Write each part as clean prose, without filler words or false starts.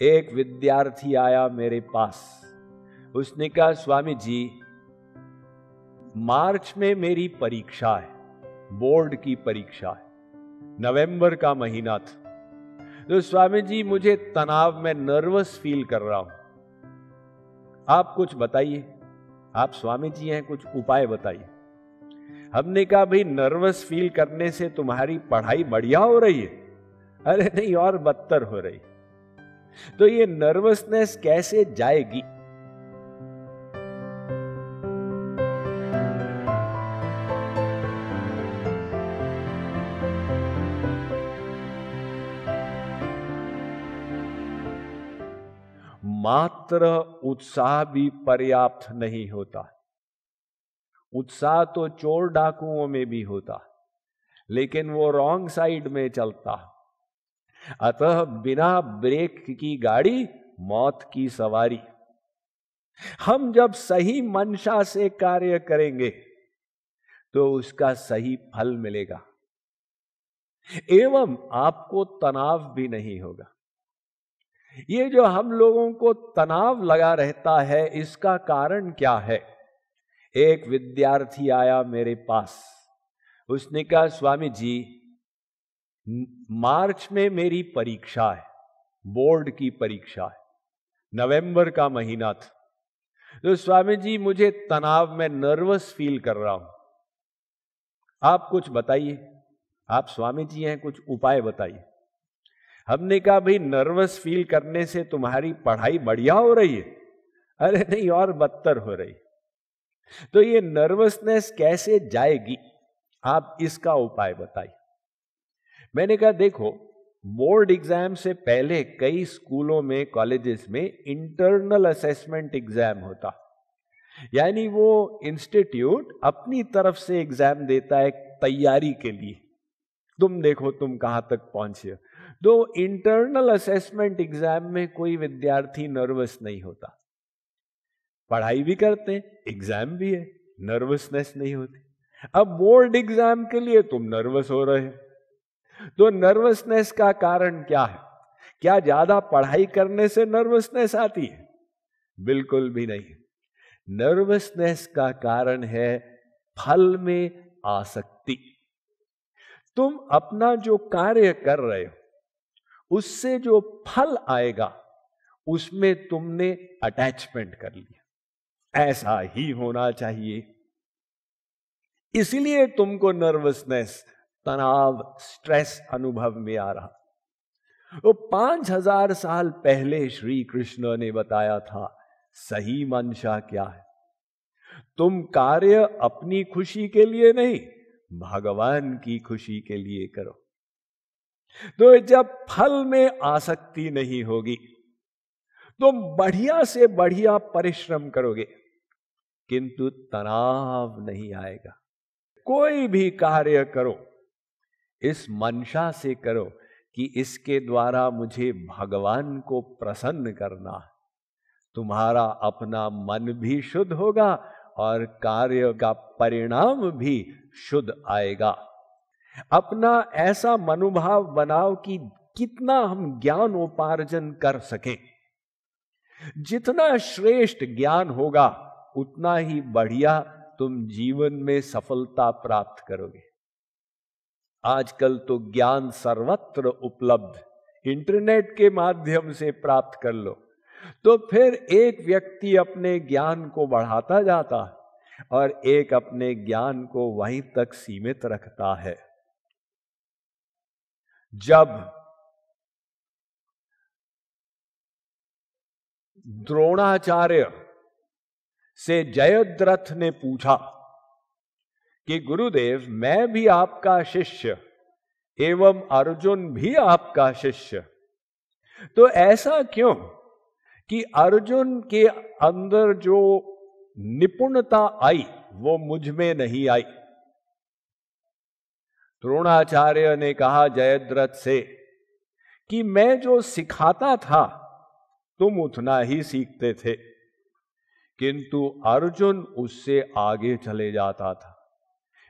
एक विद्यार्थी आया मेरे पास। उसने कहा, स्वामी जी, मार्च में मेरी परीक्षा है, बोर्ड की परीक्षा है, नवंबर का महीना था। तो स्वामी जी, मुझे तनाव में नर्वस फील कर रहा हूं, आप कुछ बताइए। आप स्वामी जी हैं, कुछ उपाय बताइए। हमने कहा, भाई नर्वस फील करने से तुम्हारी पढ़ाई बढ़िया हो रही है? अरे नहीं, और बदतर हो रही। तो ये नर्वसनेस कैसे जाएगी? मात्र उत्साह भी पर्याप्त नहीं होता। उत्साह तो चोर डाकुओं में भी होता, लेकिन वो रॉन्ग साइड में चलता। अतः बिना ब्रेक की गाड़ी मौत की सवारी। हम जब सही मंशा से कार्य करेंगे तो उसका सही फल मिलेगा, एवं आपको तनाव भी नहीं होगा। ये जो हम लोगों को तनाव लगा रहता है, इसका कारण क्या है? एक विद्यार्थी आया मेरे पास। उसने कहा, स्वामी जी, मार्च में मेरी परीक्षा है, बोर्ड की परीक्षा है, नवंबर का महीना था। तो स्वामी जी, मुझे तनाव में नर्वस फील कर रहा हूं, आप कुछ बताइए। आप स्वामी जी हैं, कुछ उपाय बताइए। हमने कहा, भाई नर्वस फील करने से तुम्हारी पढ़ाई बढ़िया हो रही है? अरे नहीं, और बदतर हो रही। तो ये नर्वसनेस कैसे जाएगी? आप इसका उपाय बताइए। मैंने कहा, देखो, बोर्ड एग्जाम से पहले कई स्कूलों में, कॉलेजेस में इंटरनल असेसमेंट एग्जाम होता, यानी वो इंस्टीट्यूट अपनी तरफ से एग्जाम देता है तैयारी के लिए। तुम देखो तुम कहां तक पहुंचे। तो इंटरनल असेसमेंट एग्जाम में कोई विद्यार्थी नर्वस नहीं होता। पढ़ाई भी करते हैं, एग्जाम भी है, नर्वसनेस नहीं होती। अब बोर्ड एग्जाम के लिए तुम नर्वस हो रहे हो। तो नर्वसनेस का कारण क्या है? क्या ज्यादा पढ़ाई करने से नर्वसनेस आती है? बिल्कुल भी नहीं। नर्वसनेस का कारण है फल में आसक्ति। तुम अपना जो कार्य कर रहे हो, उससे जो फल आएगा, उसमें तुमने अटैचमेंट कर लिया, ऐसा ही होना चाहिए। इसलिए तुमको नर्वसनेस, तनाव, स्ट्रेस अनुभव में आ रहा। वो 5000 साल पहले श्री कृष्ण ने बताया था, सही मंशा क्या है। तुम कार्य अपनी खुशी के लिए नहीं, भगवान की खुशी के लिए करो। तो जब फल में आसक्ति नहीं होगी, तुम बढ़िया से बढ़िया परिश्रम करोगे, किंतु तनाव नहीं आएगा। कोई भी कार्य करो, इस मंशा से करो कि इसके द्वारा मुझे भगवान को प्रसन्न करना है। तुम्हारा अपना मन भी शुद्ध होगा और कार्य का परिणाम भी शुद्ध आएगा। अपना ऐसा मनोभाव बनाओ कि कितना हम ज्ञान उपार्जन कर सकें। जितना श्रेष्ठ ज्ञान होगा, उतना ही बढ़िया तुम जीवन में सफलता प्राप्त करोगे। आजकल तो ज्ञान सर्वत्र उपलब्ध, इंटरनेट के माध्यम से प्राप्त कर लो। तो फिर एक व्यक्ति अपने ज्ञान को बढ़ाता जाता है और एक अपने ज्ञान को वहीं तक सीमित रखता है। जब द्रोणाचार्य से जयद्रथ ने पूछा कि गुरुदेव, मैं भी आपका शिष्य एवं अर्जुन भी आपका शिष्य, तो ऐसा क्यों कि अर्जुन के अंदर जो निपुणता आई वो मुझ में नहीं आई? द्रोणाचार्य ने कहा जयद्रथ से कि मैं जो सिखाता था तुम उतना ही सीखते थे, किंतु अर्जुन उससे आगे चले जाता था।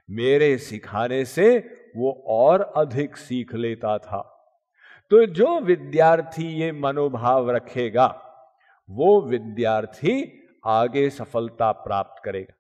मेरे सिखाने से वो और अधिक सीख लेता था। तो जो विद्यार्थी ये मनोभाव रखेगा वो विद्यार्थी आगे सफलता प्राप्त करेगा।